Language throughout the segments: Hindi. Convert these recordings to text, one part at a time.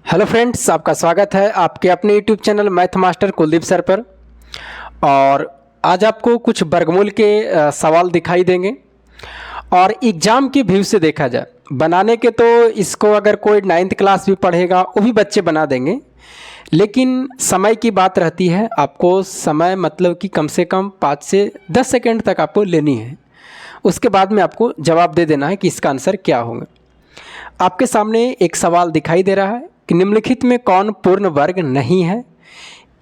हेलो फ्रेंड्स, आपका स्वागत है आपके अपने YouTube channel math master Kuldeep sir पर। और आज आपको कुछ वर्गमूल के सवाल दिखाई देंगे। और एग्ज़ाम के व्यू से देखा जाए बनाने के, तो इसको अगर कोई 9th क्लास भी पढ़ेगा वो भी बच्चे बना देंगे। लेकिन समय की बात रहती है, आपको समय मतलब कि कम से कम 5 से 10 सेकंड तक आपको लेनी है। उसके बाद में आपको जवाब दे देना है कि इसका आंसर क्या होगा। आपके सामने एक सवाल दिखाई दे रहा है कि निम्नलिखित में कौन पूर्ण वर्ग नहीं है।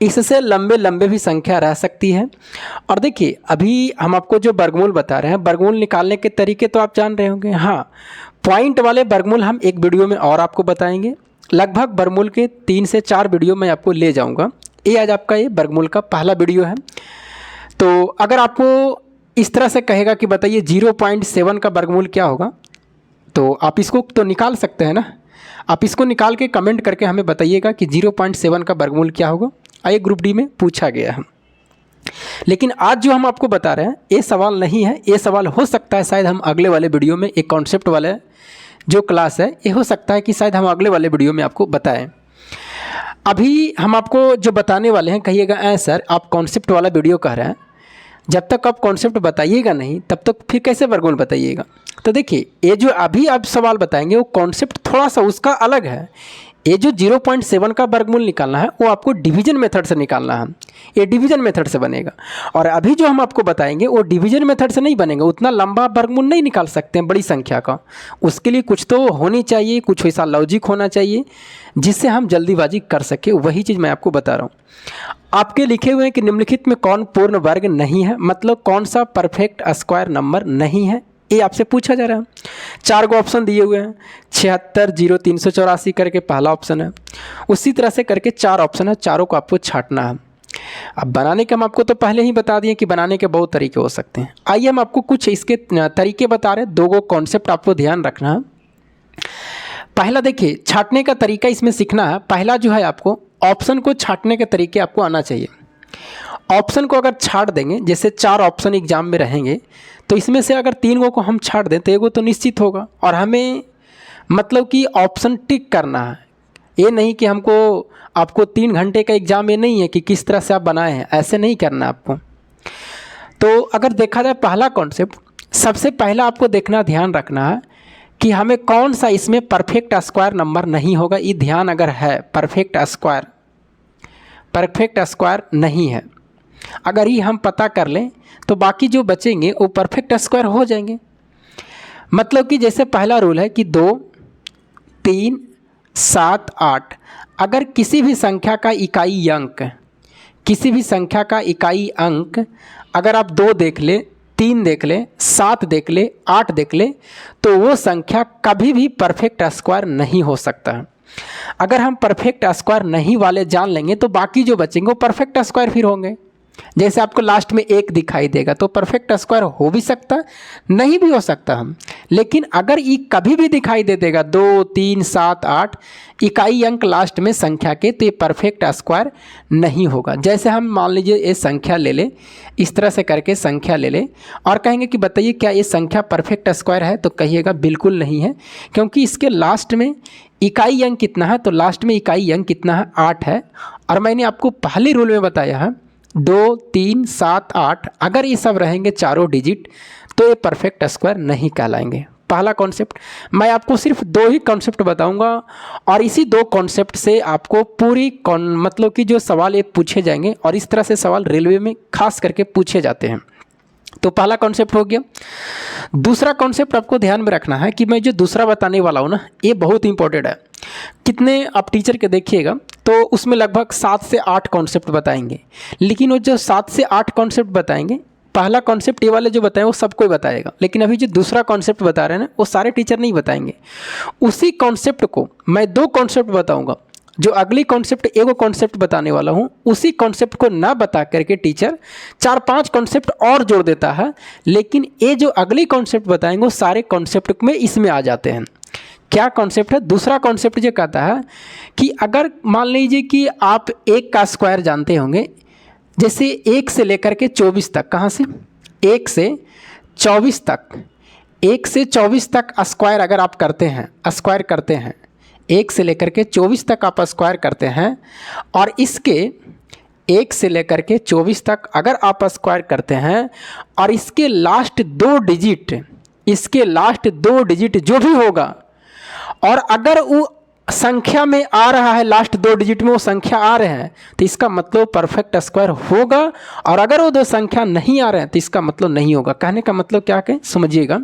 इससे लंबे लंबे भी संख्या रह सकती है। और देखिए, अभी हम आपको जो वर्गमूल बता रहे हैं, वर्गमूल निकालने के तरीके तो आप जान रहे होंगे। हाँ, पॉइंट वाले वर्गमूल हम एक वीडियो में और आपको बताएंगे। लगभग वर्गमूल के 3 से 4 वीडियो मैं आपको ले जाऊंगा। ये आज आपका ये वर्गमूल का पहला वीडियो है। तो अगर आपको इस तरह से कहेगा कि बताइए 0.7 का वर्गमूल क्या होगा, तो आप इसको तो निकाल सकते हैं ना। आप इसको निकाल के कमेंट करके हमें बताइएगा कि 0.7 का वर्गमूल क्या होगा। आइए, ग्रुप डी में पूछा गया है। लेकिन आज जो हम आपको बता रहे हैं ये सवाल नहीं है। ये सवाल हो सकता है शायद हम अगले वाले वीडियो में, एक कॉन्सेप्ट वाला जो क्लास है, ये हो सकता है कि शायद हम अगले वाले वीडियो में आपको बताएं। अभी हम आपको जो बताने वाले हैं, कहिएगा सर आप कॉन्सेप्ट वाला वीडियो कह रहे हैं, जब तक आप कॉन्सेप्ट बताइएगा नहीं तब तक फिर कैसे वर्गमूल बताइएगा। तो देखिए, ये जो अभी आप सवाल बताएंगे वो कॉन्सेप्ट थोड़ा सा उसका अलग है। ये जो 0.7 का वर्गमूल निकालना है वो आपको डिवीजन मेथड से निकालना है। ये डिवीजन मेथड से बनेगा। और अभी जो हम आपको बताएंगे वो डिवीजन मेथड से नहीं बनेगा। उतना लंबा वर्गमूल नहीं निकाल सकते हैं बड़ी संख्या का। उसके लिए कुछ तो होनी चाहिए, कुछ ऐसा लॉजिक होना चाहिए जिससे हम जल्दीबाजी कर सके। वही चीज़ मैं आपको बता रहा हूँ। आपके लिखे हुए हैं कि निम्नलिखित में कौन पूर्ण वर्ग नहीं है, मतलब कौन सा परफेक्ट स्क्वायर नंबर नहीं है, ये आपसे पूछा जा रहा है। 4 गो ऑप्शन दिए हुए हैं, 76, 0, 384 करके पहला ऑप्शन है। उसी तरह से करके 4 ऑप्शन है, चारों को आपको छांटना है। अब बनाने के हम आपको तो पहले ही बता दिए कि बनाने के बहुत तरीके हो सकते हैं। आइए हम आपको कुछ इसके तरीके बता रहे हैं। 2 गो कॉन्सेप्ट आपको ध्यान रखना है। पहला देखिए, छांटने का तरीका इसमें सीखना है। पहला जो है, आपको ऑप्शन को छांटने के तरीके आपको आना चाहिए। ऑप्शन को अगर छांट देंगे, जैसे 4 ऑप्शन एग्जाम में रहेंगे, तो इसमें से अगर 3 गो को हम छांट दें तो एगो तो निश्चित होगा। और हमें मतलब कि ऑप्शन टिक करना है। ये नहीं कि हमको आपको 3 घंटे का एग्ज़ाम, ये नहीं है कि किस तरह से आप बनाए हैं, ऐसे नहीं करना आपको। तो अगर देखा जाए पहला कॉन्सेप्ट, सबसे पहला आपको देखना, ध्यान रखना है कि हमें कौन सा इसमें परफेक्ट स्क्वायर नंबर नहीं होगा। ये ध्यान अगर है, परफेक्ट स्क्वायर नहीं है, अगर ये हम पता कर लें तो बाकी जो बचेंगे वो परफेक्ट स्क्वायर हो जाएंगे। मतलब कि जैसे पहला रूल है कि 2, 3, 7, 8, अगर किसी भी संख्या का इकाई अंक अगर आप 2 देख ले, 3 देख ले, 7 देख ले, 8 देख ले, तो वो संख्या कभी भी परफेक्ट स्क्वायर नहीं हो सकता है। अगर हम परफेक्ट स्क्वायर नहीं वाले जान लेंगे तो बाकी जो बचेंगे वो परफेक्ट स्क्वायर फिर होंगे। जैसे आपको लास्ट में 1 दिखाई देगा तो परफेक्ट स्क्वायर हो भी सकता है, नहीं भी हो सकता हम। लेकिन अगर ये कभी भी दिखाई दे देगा 2, 3, 7, 8 इकाई अंक लास्ट में संख्या के, तो ये परफेक्ट स्क्वायर नहीं होगा। जैसे हम मान लीजिए ये संख्या ले लें, इस तरह से करके संख्या ले लें और कहेंगे कि बताइए क्या ये संख्या परफेक्ट स्क्वायर है, तो कहिएगा बिल्कुल नहीं है, क्योंकि इसके लास्ट में इकाई अंक कितना है, तो लास्ट में इकाई अंक कितना है, 8 है। और मैंने आपको पहले रूल में बताया है 2, 3, 7, 8 अगर ये सब रहेंगे चारों डिजिट तो ये परफेक्ट स्क्वायर नहीं कहलाएंगे। पहला कॉन्सेप्ट। मैं आपको सिर्फ 2 ही कॉन्सेप्ट बताऊंगा और इसी 2 कॉन्सेप्ट से आपको पूरी मतलब कि जो सवाल ये पूछे जाएंगे, और इस तरह से सवाल रेलवे में खास करके पूछे जाते हैं। तो पहला कॉन्सेप्ट हो गया। दूसरा कॉन्सेप्ट आपको ध्यान में रखना है कि मैं जो दूसरा बताने वाला हूँ ना, ये बहुत इंपॉर्टेंट है। कितने आप टीचर के देखिएगा तो उसमें लगभग 7 से 8 कॉन्सेप्ट बताएंगे। लेकिन वो जो 7 से 8 कॉन्सेप्ट बताएंगे, पहला कॉन्सेप्ट ये वाले जो बताएं वो सबको बताएगा, लेकिन अभी जो दूसरा कॉन्सेप्ट बता रहे हैं ना, वो सारे टीचर नहीं बताएंगे। उसी कॉन्सेप्ट को मैं 2 कॉन्सेप्ट बताऊँगा। जो अगली कॉन्सेप्ट एगो कॉन्सेप्ट बताने वाला हूँ, उसी कॉन्सेप्ट को ना बता करके टीचर 4-5 कॉन्सेप्ट और जोड़ देता है। लेकिन ये जो अगली कॉन्सेप्ट बताएंगे वो सारे कॉन्सेप्ट में इसमें आ जाते हैं। क्या कॉन्सेप्ट है? दूसरा कॉन्सेप्ट जो कहता है कि अगर मान लीजिए कि आप 1 का स्क्वायर जानते होंगे, जैसे 1 से लेकर के 24 तक, कहाँ से 1 से 24 तक, 1 से 24 तक स्क्वायर अगर आप करते हैं, 1 से लेकर के 24 तक आप स्क्वायर करते हैं और इसके 1 से लेकर के 24 तक अगर आप स्क्वायर करते हैं और इसके लास्ट 2 डिजिट जो भी होगा और अगर वो संख्या में आ रहा है, लास्ट 2 डिजिट में वो संख्या आ रहे हैं तो इसका मतलब परफेक्ट स्क्वायर होगा, और अगर वो 2 संख्या नहीं आ रहे हैं तो इसका मतलब नहीं होगा। कहने का मतलब क्या है समझिएगा,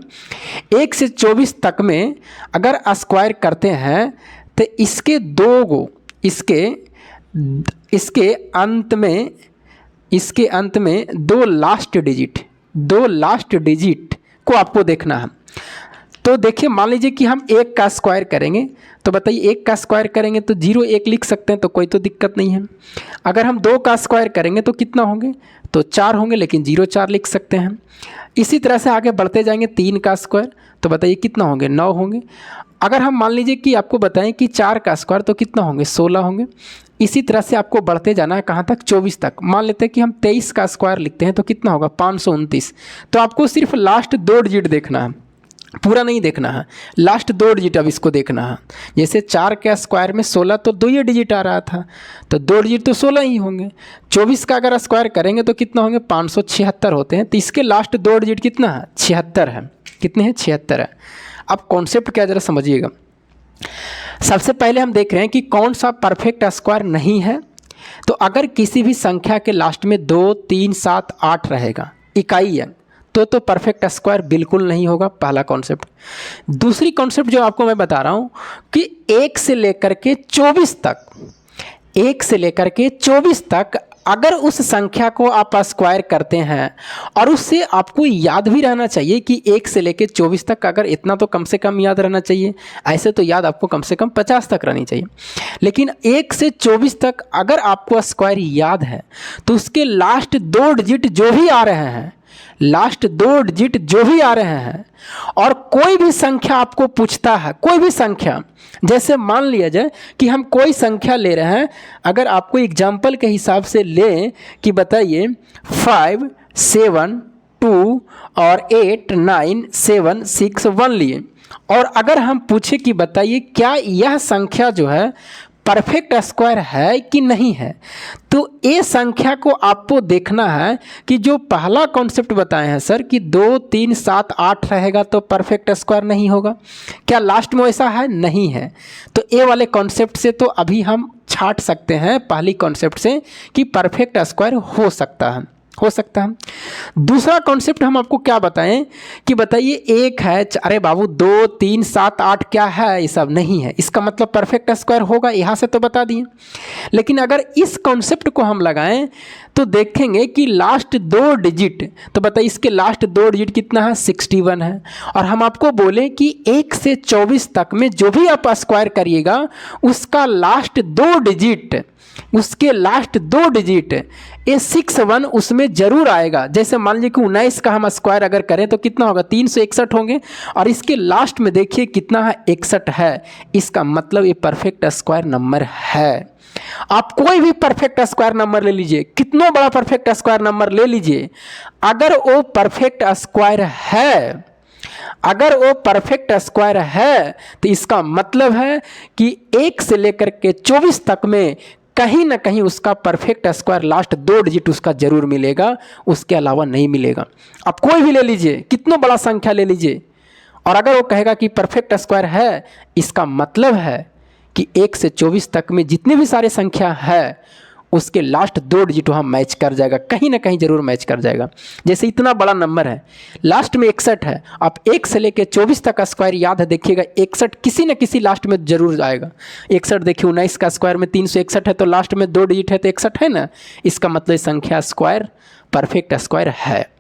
1 से 24 तक में अगर स्क्वायर करते हैं तो इसके 2 गो इसके अंत में 2 लास्ट डिजिट को आपको देखना है। तो देखिए मान लीजिए कि हम 1 का स्क्वायर करेंगे तो बताइए 1 का स्क्वायर करेंगे तो 0 1 लिख सकते हैं, तो कोई तो दिक्कत नहीं है। अगर हम 2 का स्क्वायर करेंगे तो कितना होंगे, तो 4 होंगे, लेकिन 0 4 लिख सकते हैं। इसी तरह से आगे बढ़ते जाएंगे, 3 का स्क्वायर तो बताइए कितना होंगे, 9 होंगे। अगर हम मान लीजिए कि आपको बताएं कि 4 का स्क्वायर तो कितना होंगे, 16 होंगे। इसी तरह से आपको बढ़ते जाना है कहाँ तक, 24 तक। मान लेते हैं कि हम 23 का स्क्वायर लिखते हैं तो कितना होगा, 529। तो आपको सिर्फ लास्ट 2 डिजिट देखना है, पूरा नहीं देखना है, लास्ट 2 डिजिट अब इसको देखना है। जैसे 4 के स्क्वायर में 16 तो 2 ही डिजिट आ रहा था, तो 2 डिजिट तो 16 ही होंगे। 24 का अगर स्क्वायर करेंगे तो कितना होंगे, 576 होते हैं, तो इसके लास्ट 2 डिजिट कितना है, 76 है। कितने हैं, 76 है। अब कॉन्सेप्ट क्या ज़रा समझिएगा। सबसे पहले हम देख रहे हैं कि कौन सा परफेक्ट स्क्वायर नहीं है। तो अगर किसी भी संख्या के लास्ट में 2 3 7 8 रहेगा, इकाई है, तो परफेक्ट स्क्वायर बिल्कुल नहीं होगा, पहला कॉन्सेप्ट। दूसरी कॉन्सेप्ट जो आपको मैं बता रहा हूँ कि 1 से लेकर के 24 तक अगर उस संख्या को आप स्क्वायर करते हैं, और उससे आपको याद भी रहना चाहिए कि 1 से लेकर 24 तक, अगर इतना तो कम से कम याद रहना चाहिए, ऐसे तो याद आपको कम से कम 50 तक रहनी चाहिए। लेकिन 1 से 24 तक अगर आपको स्क्वायर याद है तो उसके लास्ट 2 डिजिट जो भी आ रहे हैं, और कोई भी संख्या आपको पूछता है, कोई भी संख्या, जैसे मान लिया जाए कि हम कोई संख्या ले रहे हैं, अगर आपको एग्जाम्पल के हिसाब से लें कि बताइए 5 7 2 और 8 9 7 6 1 लिए, और अगर हम पूछे कि बताइए क्या यह संख्या जो है परफेक्ट स्क्वायर है कि नहीं है, तो ये संख्या को आपको देखना है कि जो पहला कॉन्सेप्ट बताए हैं सर कि 2 3 7 8 रहेगा तो परफेक्ट स्क्वायर नहीं होगा, क्या लास्ट में ऐसा है, नहीं है। तो ये वाले कॉन्सेप्ट से तो अभी हम छाट सकते हैं पहली कॉन्सेप्ट से कि परफेक्ट स्क्वायर हो सकता है। दूसरा कॉन्सेप्ट हम आपको क्या बताएं कि बताइए 1 है, अरे बाबू 2 3 7 8 क्या है, ये सब नहीं है, इसका मतलब परफेक्ट स्क्वायर होगा, यहाँ से तो बता दिए। लेकिन अगर इस कॉन्सेप्ट को हम लगाएं तो देखेंगे कि लास्ट 2 डिजिट, तो बताइए इसके लास्ट 2 डिजिट कितना है, 61 है। और हम आपको बोले कि 1 से 24 तक में जो भी आप स्क्वायर करिएगा उसका लास्ट 2 डिजिट, उसके लास्ट 2 डिजिट ये 61 उसमें जरूर आएगा। जैसे मान लीजिए कि 19 का हम स्क्वायर अगर करें तो कितना होगा, 361 होंगे, और इसके लास्ट में देखिए कितना है, 61 है। इसका मतलब ये परफेक्ट स्क्वायर नंबर है। आप कोई भी परफेक्ट स्क्वायर नंबर ले लीजिए, कितना बड़ा परफेक्ट स्क्वायर नंबर ले लीजिए, अगर वो परफेक्ट स्क्वायर है तो इसका मतलब है कि 1 से लेकर के 24 तक में कहीं ना कहीं उसका परफेक्ट स्क्वायर लास्ट 2 डिजिट उसका जरूर मिलेगा, उसके अलावा नहीं मिलेगा। आप कोई भी ले लीजिए, कितना बड़ा संख्या ले लीजिए, और अगर वो कहेगा कि परफेक्ट स्क्वायर है, इसका मतलब है कि 1 से 24 तक में जितनी भी सारे संख्या है उसके लास्ट 2 डिजिट वहाँ मैच कर जाएगा, कहीं ना कहीं जरूर मैच कर जाएगा। जैसे इतना बड़ा नंबर है, लास्ट में 61 है, आप 1 से लेकर 24 तक का स्क्वायर याद है, देखिएगा 61 किसी न किसी लास्ट में जरूर आएगा। 61 देखिए 19 का स्क्वायर में 361 है, तो लास्ट में 2 डिजिट है तो 61 है ना, इसका मतलब संख्या स्क्वायर परफेक्ट स्क्वायर है।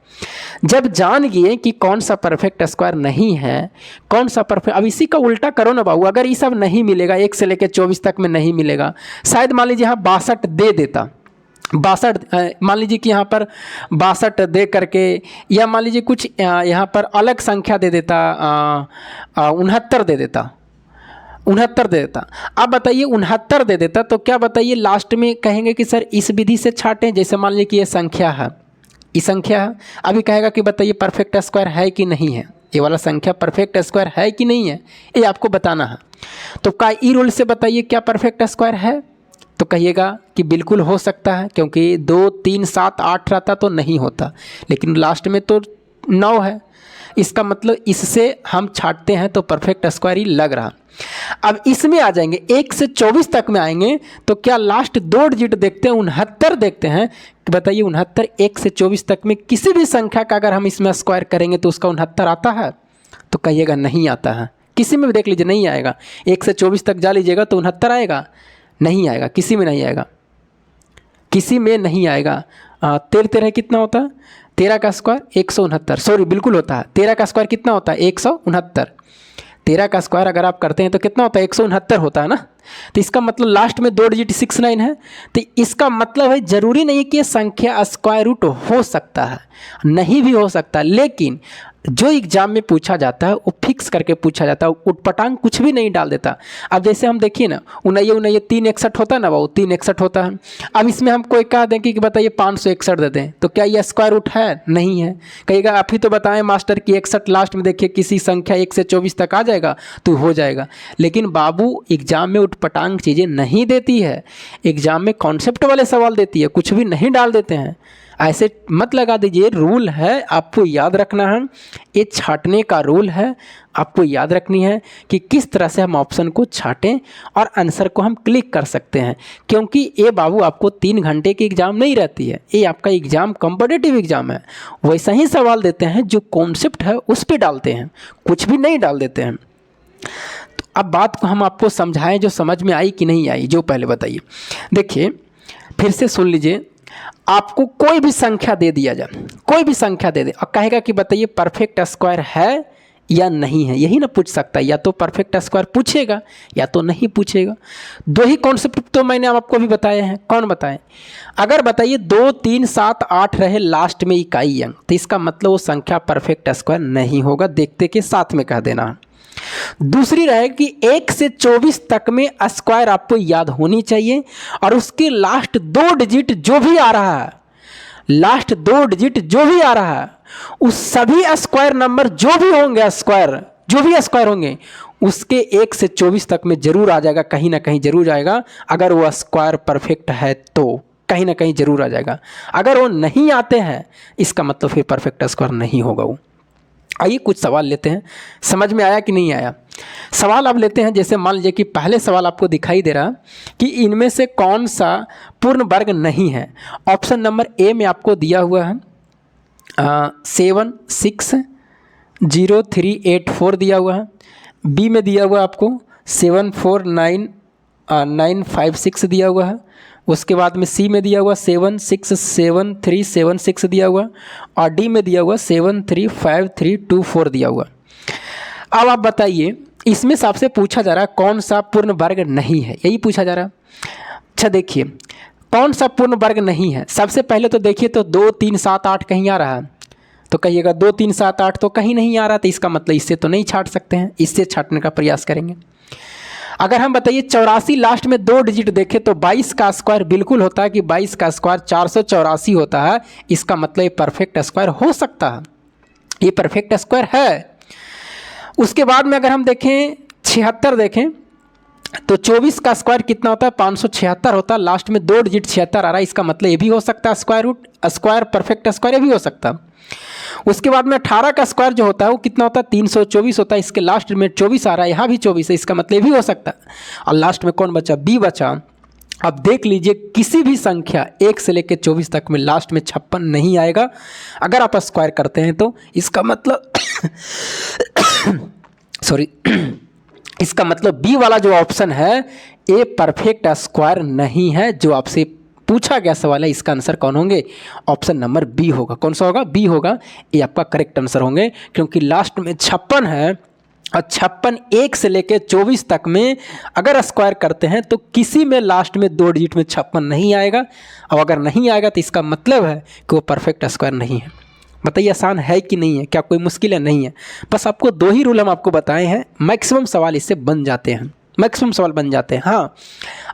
जब जान गए कि कौन सा परफेक्ट स्क्वायर नहीं है, कौन सा परफेक्ट, अब इसी का उल्टा करो ना बाबू, अगर ये सब नहीं मिलेगा, 1 से लेकर 24 तक में नहीं मिलेगा, शायद मान लीजिए यहाँ 62 दे देता, 62 मान लीजिए कि यहाँ पर 62 दे करके, या मान लीजिए कुछ यहाँ पर अलग संख्या दे देता, 69 दे देता, 69 दे देता। अब बताइए 69 दे देता तो क्या बताइए लास्ट में कहेंगे कि सर इस विधि से छाटें। जैसे मान लीजिए कि ये संख्या है, अभी कहेगा कि बताइए परफेक्ट स्क्वायर है कि नहीं है, ये वाला संख्या परफेक्ट स्क्वायर है कि नहीं है, ये आपको बताना है। तो का ई रूल से बताइए क्या परफेक्ट स्क्वायर है, तो कहिएगा कि बिल्कुल हो सकता है, क्योंकि 2 3 7 8 रहता तो नहीं होता, लेकिन लास्ट में तो 9 है, इसका मतलब इससे हम छाटते हैं तो परफेक्ट स्क्वायर ही लग रहा। अब इसमें आ जाएंगे 1 से 24 तक में आएंगे तो क्या लास्ट 2 डिजिट देखते हैं, 69 देखते हैं कि बताइए 69 1 से 24 तक में किसी भी संख्या का अगर हम इसमें स्क्वायर करेंगे तो उसका 69 आता है, तो कहिएगा नहीं आता है। किसी में भी देख लीजिए नहीं आएगा, 1 से 24 तक जा लीजिएगा तो 69 आएगा, नहीं आएगा, किसी में नहीं आएगा, किसी में नहीं आएगा। 13 13 कितना होता है, 13 का स्क्वायर 169, सॉरी बिल्कुल होता है, 13 का स्क्वायर कितना होता है 169, 13 का स्क्वायर अगर आप करते हैं तो कितना होता है 169 होता है ना। तो इसका मतलब लास्ट में 2 डिजिट 69 है, तो इसका मतलब है जरूरी नहीं कि ये संख्या स्क्वायर रूट हो सकता है, नहीं भी हो सकता, लेकिन जो एग्जाम में पूछा जाता है वो फिक्स करके पूछा जाता है, उटपटांग कुछ भी नहीं डाल देता। अब जैसे हम देखिए ना 59 361 होता है ना, वो 361 होता है। अब इसमें हम कोई कह दें कि बताइए 561 दे दें, तो क्या ये स्क्वायर रूट है, नहीं है। कहिएगा आप ही तो बताएं मास्टर कि 61 लास्ट में देखिए किसी संख्या 1 से 24 तक आ जाएगा तो हो जाएगा, लेकिन बाबू एग्जाम में उटपटांग चीज़ें नहीं देती है, एग्जाम में कॉन्सेप्ट वाले सवाल देती है, कुछ भी नहीं डाल देते हैं। ऐसे मत लगा दीजिए, रूल है आपको याद रखना है, ये छाटने का रूल है, आपको याद रखनी है कि किस तरह से हम ऑप्शन को छाटें और आंसर को हम क्लिक कर सकते हैं, क्योंकि ये बाबू आपको 3 घंटे की एग्ज़ाम नहीं रहती है, ये आपका एग्ज़ाम कॉम्पिटिटिव एग्ज़ाम है। वैसा ही सवाल देते हैं, जो कॉन्सेप्ट है उस पर डालते हैं, कुछ भी नहीं डाल देते हैं। तो अब बात को हम आपको समझाएं जो समझ में आई कि नहीं आई, जो पहले बताइए। देखिए फिर से सुन लीजिए, आपको कोई भी संख्या दे दिया जाए, कोई भी संख्या दे दे और कहेगा कि बताइए परफेक्ट स्क्वायर है या नहीं है, यही ना पूछ सकता है, या तो परफेक्ट स्क्वायर पूछेगा या तो नहीं पूछेगा। 2 ही कॉन्सेप्ट तो मैंने आपको अभी बताए हैं, कौन बताए। अगर बताइए 2 3 7 8 रहे लास्ट में इकाई अंक, तो इसका मतलब वो संख्या परफेक्ट स्क्वायर नहीं होगा, देखते के साथ में कह देना। दूसरी रहे कि 1 से 24 तक में स्क्वायर आपको याद होनी चाहिए, और उसके लास्ट 2 डिजिट जो भी आ रहा है, लास्ट 2 डिजिट जो भी आ रहा है, उस सभी स्क्वायर नंबर जो भी होंगे, स्क्वायर जो भी स्क्वायर होंगे उसके 1 से 24 तक में जरूर आ जाएगा, कहीं ना कहीं जरूर आएगा। अगर वो स्क्वायर परफेक्ट है तो कहीं ना कहीं जरूर आ जाएगा, अगर वो नहीं आते हैं इसका मतलब फिर परफेक्ट स्क्वायर नहीं होगा वो। आइए कुछ सवाल लेते हैं, समझ में आया कि नहीं आया। सवाल अब लेते हैं, जैसे मान लीजिए कि पहले सवाल आपको दिखाई दे रहा कि इनमें से कौन सा पूर्ण वर्ग नहीं है। ऑप्शन नंबर ए में आपको दिया हुआ है 7 6 0 3 8 4 दिया हुआ है, बी में दिया हुआ आपको 7 4 9 9 5 6 दिया हुआ है, उसके बाद में सी में दिया हुआ 7 6 7 3 7 6 दिया हुआ, और डी में दिया हुआ 7 3 5 3 2 4 दिया हुआ। अब आप बताइए इसमें सबसे पूछा जा रहा है कौन सा पूर्ण वर्ग नहीं है, यही पूछा जा रहा है। अच्छा देखिए कौन सा पूर्ण वर्ग नहीं है, सबसे पहले तो देखिए तो 2 3 7 8 कहीं आ रहा है, तो कहिएगा 2 3 7 8 तो कहीं नहीं आ रहा, तो इसका मतलब इससे तो नहीं छाट सकते हैं, इससे छाटने का प्रयास करेंगे। अगर हम बताइए 84 लास्ट में 2 डिजिट देखें तो 22 का स्क्वायर बिल्कुल होता है कि 22 का स्क्वायर 484 होता है, इसका मतलब ये परफेक्ट स्क्वायर हो सकता है, ये परफेक्ट स्क्वायर है। उसके बाद में अगर हम देखें 76 देखें तो 24 का स्क्वायर कितना होता है 576 होता है, लास्ट में 2 डिजिट 76 आ रहा है, इसका मतलब ये भी हो सकता है square root square perfect square ये भी हो सकता है। उसके बाद में 18 का स्क्वायर जो होता है वो कितना होता है 324 होता है, इसके लास्ट में 24 आ रहा है, यहाँ भी 24 है, इसका मतलब भी हो सकता है। और लास्ट में कौन बचा, बी बचा। अब देख लीजिए किसी भी संख्या 1 से लेकर 24 तक में लास्ट में 56 नहीं आएगा अगर आप स्क्वायर करते हैं, तो इसका मतलब सॉरी इसका मतलब बी वाला जो ऑप्शन है ये परफेक्ट स्क्वायर नहीं है। जो आपसे पूछा गया सवाल है इसका आंसर कौन होंगे, ऑप्शन नंबर बी होगा। कौन सा होगा, बी होगा, ये आपका करेक्ट आंसर होंगे, क्योंकि लास्ट में 56 है और 56 1 से लेकर 24 तक में अगर स्क्वायर करते हैं तो किसी में लास्ट में 2 डिजिट में 56 नहीं आएगा, और अगर नहीं आएगा तो इसका मतलब है कि वो परफेक्ट स्क्वायर नहीं है। बताइए आसान है कि नहीं है, क्या कोई मुश्किल है, नहीं है। बस आपको 2 ही रूल हम आपको बताए हैं, मैक्सिमम सवाल इससे बन जाते हैं, मैक्सिमम सवाल बन जाते हैं। हाँ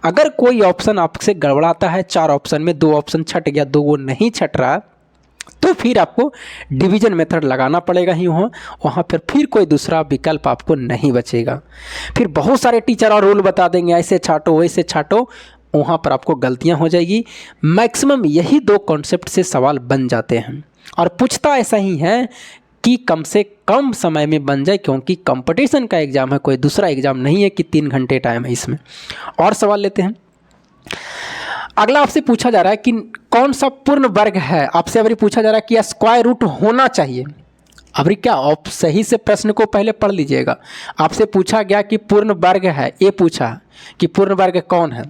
अगर कोई ऑप्शन आपसे गड़बड़ाता है, 4 ऑप्शन में 2 ऑप्शन छट गया, 2 वो नहीं छट रहा, तो फिर आपको डिवीजन मेथड लगाना पड़ेगा ही वहाँ फिर कोई दूसरा विकल्प आपको नहीं बचेगा। फिर बहुत सारे टीचर और रूल बता देंगे, ऐसे छाटो वैसे छाटो, वहाँ पर आपको गलतियाँ हो जाएगी। मैक्सिमम यही 2 कॉन्सेप्ट से सवाल बन जाते हैं और पूछता ऐसा ही है कि कम से कम समय में बन जाए, क्योंकि कंपटीशन का एग्ज़ाम है, कोई दूसरा एग्ज़ाम नहीं है कि 3 घंटे टाइम है इसमें। और सवाल लेते हैं। अगला आपसे पूछा जा रहा है कि कौन सा पूर्ण वर्ग है। आपसे अभी पूछा जा रहा है कि स्क्वायर रूट होना चाहिए। अभी क्या आप सही से प्रश्न को पहले पढ़ लीजिएगा। आपसे पूछा गया कि पूर्ण वर्ग है, ये पूछा कि पूर्ण वर्ग कौन है,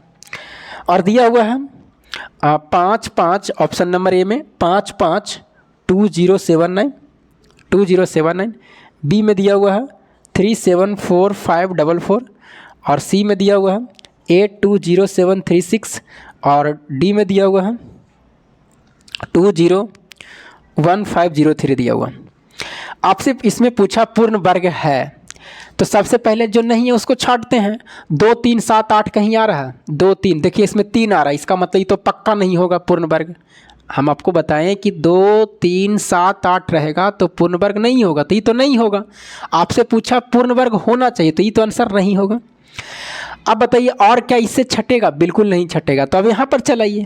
और दिया हुआ है 5 5 ऑप्शन नंबर ए में 5 5 2079 बी में दिया हुआ है 374544 और सी में दिया हुआ है 820736 और डी में दिया हुआ है 201503 दिया हुआ। आपसे इसमें पूछा पूर्ण वर्ग है, तो सबसे पहले जो नहीं है उसको छाटते हैं। 2 3 7 8 कहीं आ रहा है, 2 3, देखिए इसमें 3 आ रहा है, इसका मतलब ये तो पक्का नहीं होगा पूर्ण वर्ग। हम आपको बताएं कि 2 3 7 8 रहेगा तो पूर्ण वर्ग नहीं होगा, तो ये तो नहीं होगा। आपसे पूछा पूर्ण वर्ग होना चाहिए, तो ये तो आंसर नहीं होगा। अब बताइए और क्या इससे छटेगा? बिल्कुल नहीं छटेगा। तो अब यहाँ पर चलाइए,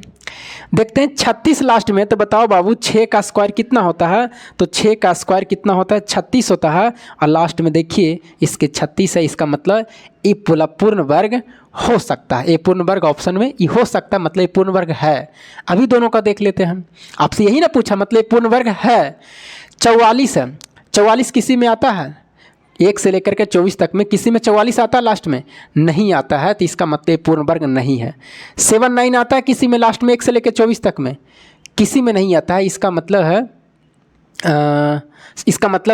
देखते हैं 36 लास्ट में। तो बताओ बाबू 6 का स्क्वायर कितना होता है? तो 6 का स्क्वायर कितना होता है? 36 होता है। और लास्ट में देखिए इसके 36 है, इसका मतलब ये पूर्ण वर्ग हो सकता है। ये पूर्ण वर्ग ऑप्शन में ये हो सकता है, मतलब ये पूर्ण वर्ग है। अभी दोनों का देख लेते हैं हम। आपसे यही ना पूछा, मतलब पूर्ण वर्ग है। 44 है, 44 किसी में आता है 1 से लेकर के 24 तक में, किसी में 44 आता है लास्ट में? नहीं आता है, तो इसका मतलब पूर्ण वर्ग नहीं है। 7 9 आता है किसी में लास्ट में 1 से लेकर 24 तक में? किसी में नहीं आता है, इसका मतलब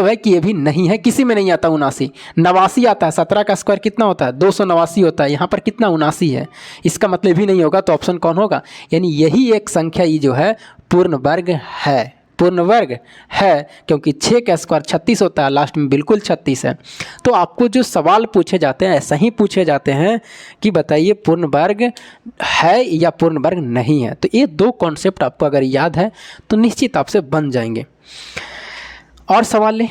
है कि ये भी नहीं है, किसी में नहीं आता। 79 89 आता है। 17 का स्क्वायर कितना होता है? 289 होता है। यहाँ पर कितना? 79 है, इसका मतलब भी नहीं होगा। तो ऑप्शन कौन होगा? यानी यही एक संख्या ये जो है पूर्ण वर्ग है, पूर्ण वर्ग है, क्योंकि 6 का स्क्वायर 36 होता है, लास्ट में बिल्कुल 36 है। तो आपको जो सवाल पूछे जाते हैं ऐसा ही पूछे जाते हैं कि बताइए पूर्ण वर्ग है या पूर्ण वर्ग नहीं है। तो ये 2 कॉन्सेप्ट आपको अगर याद है तो निश्चित आपसे बन जाएंगे। और सवाल लें।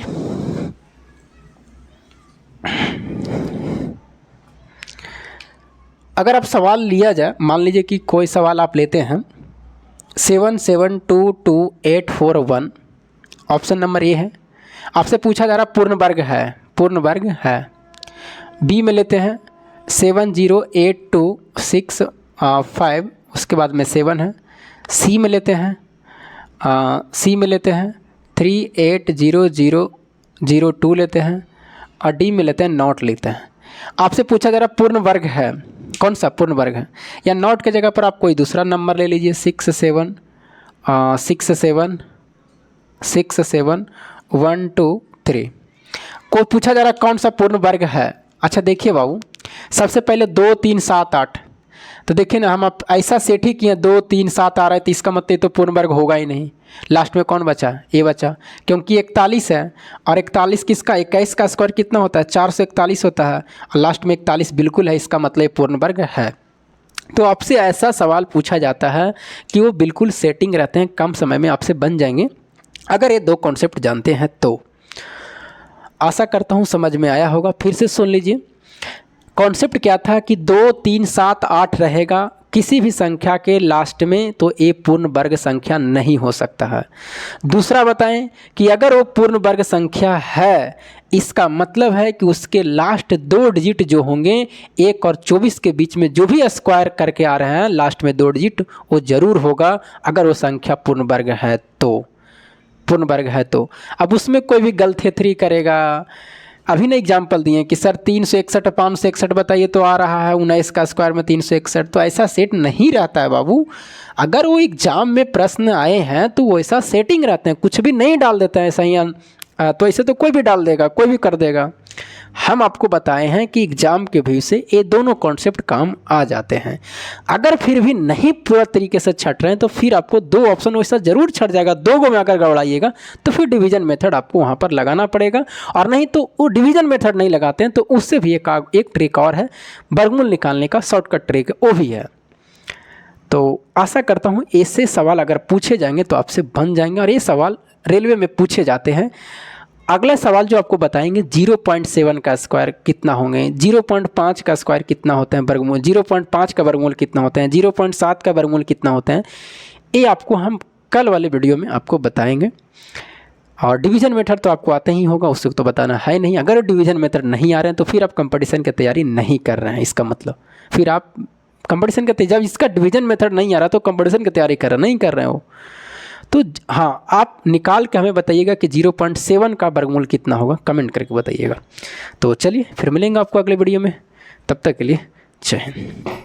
अगर आप सवाल लिया जाए, मान लीजिए कि कोई सवाल आप लेते हैं 77228141, ऑप्शन नंबर ए है। आपसे पूछा जा रहा पूर्ण वर्ग है, पूर्ण वर्ग है। बी में लेते हैं 70826 उसके बाद में 7 है। सी में लेते हैं 380002 लेते हैं, और डी में लेते हैं नॉट लेते हैं। आपसे पूछा जा रहा पूर्ण वर्ग है, कौन सा पूर्ण वर्ग है? या नॉट के जगह पर आप कोई दूसरा नंबर ले लीजिए, 67 को पूछा जा रहा कौन सा पूर्ण वर्ग है। अच्छा देखिए बाबू, सबसे पहले 2 3 7 8, तो देखिए ना हम आप ऐसा सेट ही किए 2 3 7 आ रहा है, तो इसका मतलब तो पूर्ण वर्ग होगा ही नहीं। लास्ट में कौन बचा? ए बचा, क्योंकि 41 है, और 41 किसका? 21 का स्क्वायर कितना होता है? 441 होता है, और लास्ट में 41 बिल्कुल है, इसका मतलब पूर्ण वर्ग है। तो आपसे ऐसा सवाल पूछा जाता है कि वो बिल्कुल सेटिंग रहते हैं, कम समय में आपसे बन जाएंगे अगर ये 2 कॉन्सेप्ट जानते हैं तो। आशा करता हूँ समझ में आया होगा। फिर से सुन लीजिए, कॉन्सेप्ट क्या था कि 2 3 7 8 रहेगा किसी भी संख्या के लास्ट में, तो ये पूर्ण वर्ग संख्या नहीं हो सकता है। दूसरा बताएं कि अगर वो पूर्ण वर्ग संख्या है, इसका मतलब है कि उसके लास्ट 2 डिजिट जो होंगे 1 और 24 के बीच में जो भी स्क्वायर करके आ रहे हैं लास्ट में 2 डिजिट, वो जरूर होगा अगर वो संख्या पूर्ण वर्ग है तो, पूर्ण वर्ग है तो। अब उसमें कोई भी गलथेथरी करेगा। अभी ने एग्जाम्पल दिए कि सर 361 561 बताइए, तो आ रहा है 19 का स्क्वायर में 361, तो ऐसा सेट नहीं रहता है बाबू। अगर वो एग्जाम में प्रश्न आए हैं तो वो ऐसा सेटिंग रहते हैं, कुछ भी नहीं डाल देते हैं ऐसा ही। तो ऐसे तो कोई भी डाल देगा, कोई भी कर देगा। हम आपको बताए हैं कि एग्जाम के व्यू से ये दोनों कॉन्सेप्ट काम आ जाते हैं। अगर फिर भी नहीं पूरा तरीके से छट रहे हैं तो फिर आपको 2 ऑप्शन वैसा जरूर छट जाएगा। 2 गो में अगर गड़बड़ाइएगा तो फिर डिवीजन मेथड आपको वहाँ पर लगाना पड़ेगा, और नहीं तो वो डिवीजन मेथड नहीं लगाते हैं तो उससे भी एक ट्रिक और है, वर्गमूल निकालने का शॉर्टकट ट्रिक वो भी है। तो आशा करता हूँ ऐसे सवाल अगर पूछे जाएंगे तो आपसे बन जाएंगे, और ये सवाल रेलवे में पूछे जाते हैं। अगला सवाल जो आपको बताएंगे 0.7 का स्क्वायर कितना होंगे, 0.5 का स्क्वायर कितना होता है वर्गमूल, 0.5 का वर्गमूल कितना होता है, 0.7 का वर्गमूल कितना होता है, ये आपको हम कल वाले वीडियो में आपको बताएंगे। और डिवीज़न मेथड तो आपको आता ही होगा, उससे तो बताना है नहीं। अगर डिवीज़न मेथड नहीं आ रहे हैं तो फिर आप कंपटीशन की तैयारी नहीं कर रहे हैं, इसका मतलब फिर आप कंपटीशन का जब इसका डिवीज़न मेथड नहीं आ रहा तो कंपटीशन की तैयारी नहीं कर रहे हो। तो हाँ, आप निकाल के हमें बताइएगा कि 0.7 का वर्गमूल कितना होगा, कमेंट करके बताइएगा। तो चलिए फिर मिलेंगे आपको अगले वीडियो में, तब तक के लिए जय हिंद।